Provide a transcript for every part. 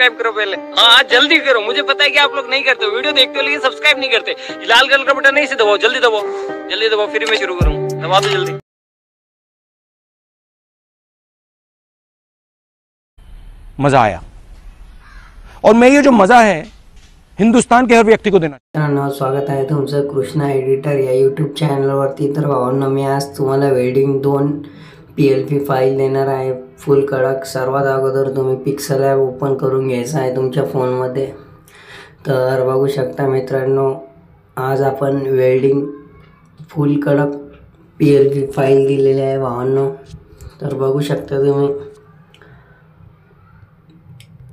Subscribe करो पहले। हाँ जल्दी करो, मुझे पता है कि आप लोग नहीं करते हो, वीडियो देखते हो लेकिन सब्सक्राइब नहीं करते। लाल कलर का बटन नहीं से दबाओ, जल्दी दबाओ, जल्दी दबाओ, फिर मैं शुरू करूँ, दबा दो जल्दी। मजा आया, और मैं ये जो मजा है हिंदुस्तान के हर व्यक्ति को देना। मित्रांनो, स्वागत आहे तुमचं कृष्णा एडिटर या यूट्यूब चॅनलवरती। तर भावांनो, मी आज तुम्हाला वेल्डिंग 2 PLP फाईल देणार आहे, फुल कडक। सर्वात अगोदर तुम्ही पिक्सल ॲप ओपन करून घ्यायचा आहे तुमच्या फोनमध्ये। तर बघू शकता मित्रांनो, आज आपण वेल्डिंग फुल कडक PLP फाईल दिलेली आहे भावांनो। तर बघू शकता तुम्ही,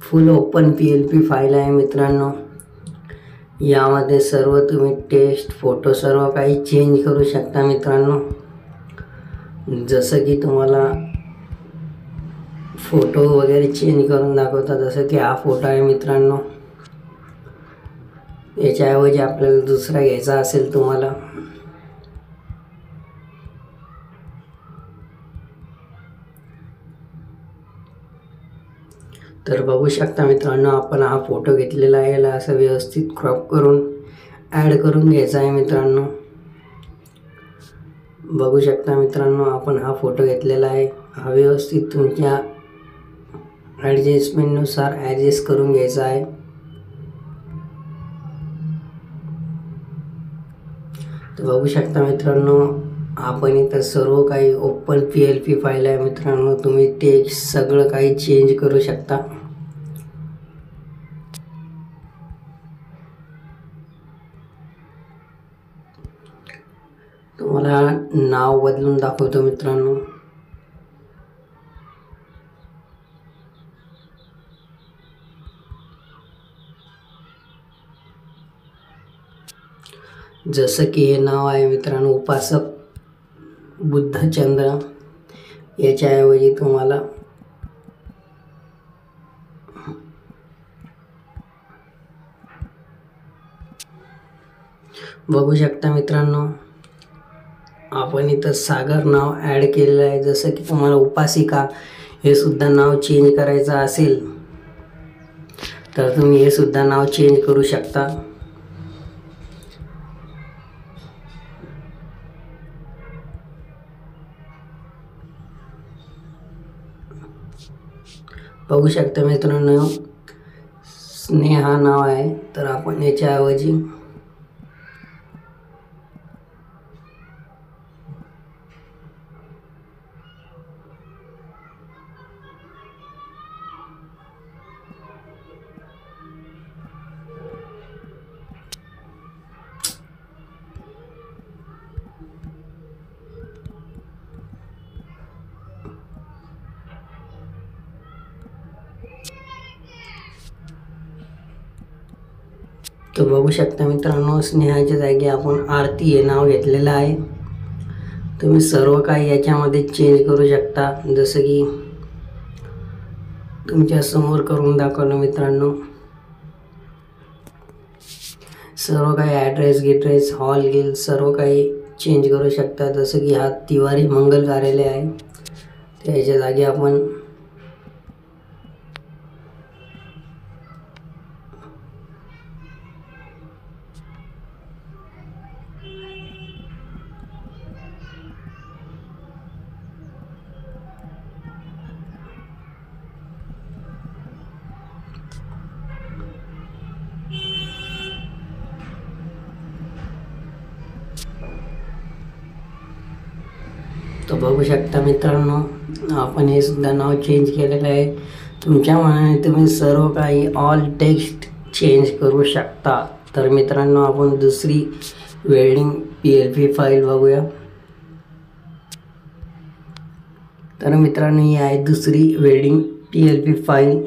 फुल ओपन PLP फाईल आहे मित्रांनो। यामध्ये सर्व तुम्ही टेक्स्ट, फोटो सर्व काही चेंज करू शकता मित्रांनो। जसं की तुम्हाला फोटो वगैरे चेंज करून दाखवता, जसं की हा फोटो आहे मित्रांनो। याच्याऐवजी आपल्याला दुसरा घ्यायचा असेल तुम्हाला, तर बघू शकता मित्रांनो, आपण हा फोटो घेतलेला आहे। याला असं व्यवस्थित क्रॉप करून ॲड करून घ्यायचा आहे मित्रांनो। बघू शकता मित्रांनो, आपण हा फोटो घेतलेला आहे। हा व्यवस्थित तुमच्या ॲडजस्टमेंटनुसार ॲडजस्ट करून घ्यायचा आहे। तर बघू शकता मित्रांनो, आपण इथं सर्व काही ओपन PLP फाईल आहे मित्रांनो। तुम्ही टेक्स्ट सगळं काही चेंज करू शकता। तुम्हाला नाव बदलून दाखवतो मित्रांनो। जसं की हे नाव आहे मित्रांनो, उपासक बुद्धचंद्र। याच्याऐवजी तुम्हाला बघू शकता मित्रांनो, आपण इथं सागर नाव ॲड केलेलं आहे। जसं की तुम्हाला उपासिका हे सुद्धा नाव चेंज करायचं असेल तर तुम्ही हे सुद्धा नाव चेंज करू शकता। बघू शकता मित्रांनो, स्नेहा नाव आहे, तर आपण याच्याऐवजी तर बघू शकता मित्रांनो, स्नेहाच्या जागी आपण आरती हे नाव घेतलेलं आहे। तुम्ही सर्व काही याच्यामध्ये चेंज करू शकता, जसं की तुमच्या समोर करून दाखवलं मित्रांनो। सर्व काही ॲड्रेस गिड्रेस हॉल गिल सर्व काही चेंज करू शकता। जसं की हा तिवारी मंगल कार्यालय आहे, त्याच्या जागी आपण तो बघू शकता मित्रांनो, आपण हे सुद्धा नाव चेंज केलेलं आहे। तुमच्या मनाने तुम्ही सर्व काही ऑल टेक्स्ट चेंज करू शकता। तर मित्रांनो, आपण दुसरी वेल्डिंग PLP फाईल बघूया। तर मित्रांनो, ही आहे दुसरी वेल्डिंग PLP फाईल।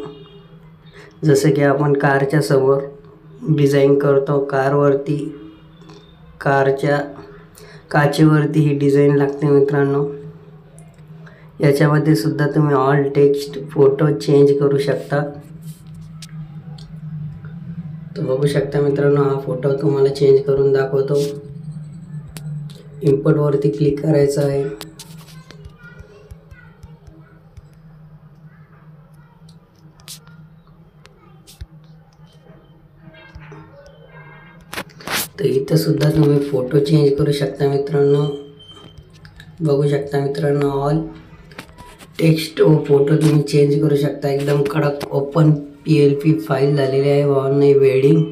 जसं की आपण कारच्या समोर डिझाईन करतो, कारवरती कारच्या काचेवरती ही डिझाईन लागते मित्रांनो। याच्यामध्ये सुद्धा तुम्ही ऑल टेक्स्ट फोटो चेंज करू शकता। तर बघू शकता मित्रांनो, हा फोटो तुम्हाला चेंज करून दाखवतो। इम्पोर्ट वरती क्लिक करायचं आहे। तर इथं सुद्धा तुम्ही फोटो चेंज करू शकता मित्रांनो. बघू शकता मित्रांनो, ऑल टेक्स्ट व फोटो तुम्ही चेंज करू शकता. एकदम कडक ओपन PLP फाईल झालेली आहे भावांनो वेडिंग.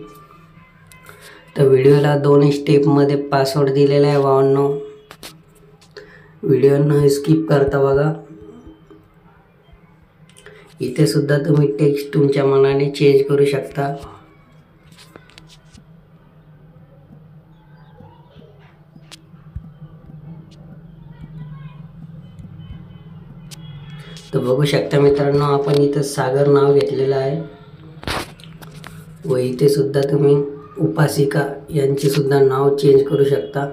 तर व्हिडिओला 2 स्टेपमध्ये पासवर्ड दिलेला आहे भावांनो. व्हिडिओ न स्किप करता बघा. इथे सुद्धा तुम्ही टेक्स्ट तुमच्या मनाने चेंज करू शकता. तर बघू शकता मित्रांनो, आपण इथं सागर नाव घेतलेलं आहे व इथे सुद्धा तुम्ही उपासिका यांचे सुद्धा नाव चेंज करू शकता.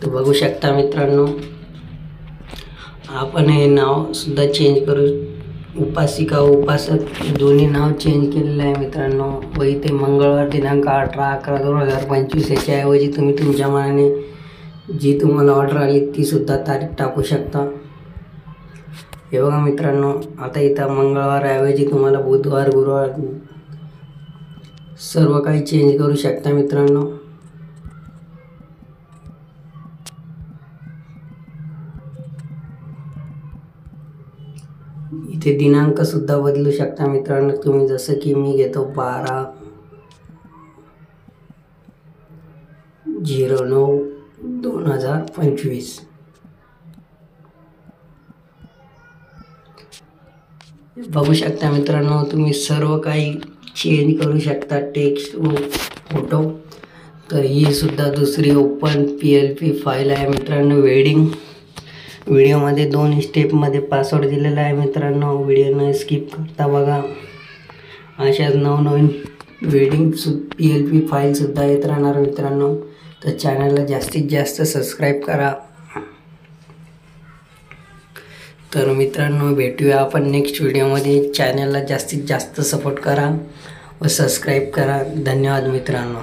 तर बघू शकता मित्रांनो, आपण हे नाव सुद्धा चेंज करू. उपासिका व उपासक दोन्ही नाव चेंज केलेलं आहे मित्रांनो. व इथे मंगळवार दिनांक 18/11/2025 याच्या ऐवजी तुम्ही तुमच्या मनाने जी तुम्हाला ऑर्डर आली ती सुद्धा तारीख टाकू शकता. हे बघा मित्रांनो, आता इथं मंगळवार ऐवजी तुम्हाला बुधवार, गुरुवार सर्व काही चेंज करू शकता मित्रांनो. इथे दिनांक सुद्धा बदलू शकता मित्रांनो तुम्ही. जसं की मी घेतो 12/09/2025. बघू शकता मित्रांनो, तुम्ही सर्व काही चेंज करू शकता, टेक्स्ट व फोटो. तर ही सुद्धा दुसरी ओपन PLP फाईल आहे मित्रांनो वेडिंग. व्हिडिओमध्ये 2 स्टेपमध्ये पासवर्ड दिलेला आहे मित्रांनो. व्हिडिओ न स्किप करता बघा. अशाच नवनवीन वेडिंग PLP फाईलसुद्धा येत राहणार मित्रांनो. तर चॅनलला जास्तीत जास्त सबस्क्राईब करा. तर मित्रांनो, भेटूया आपण नेक्स्ट व्हिडिओमध्ये. चॅनलला जास्तीत जास्त सपोर्ट करा व सबस्क्राईब करा. धन्यवाद मित्रांनो.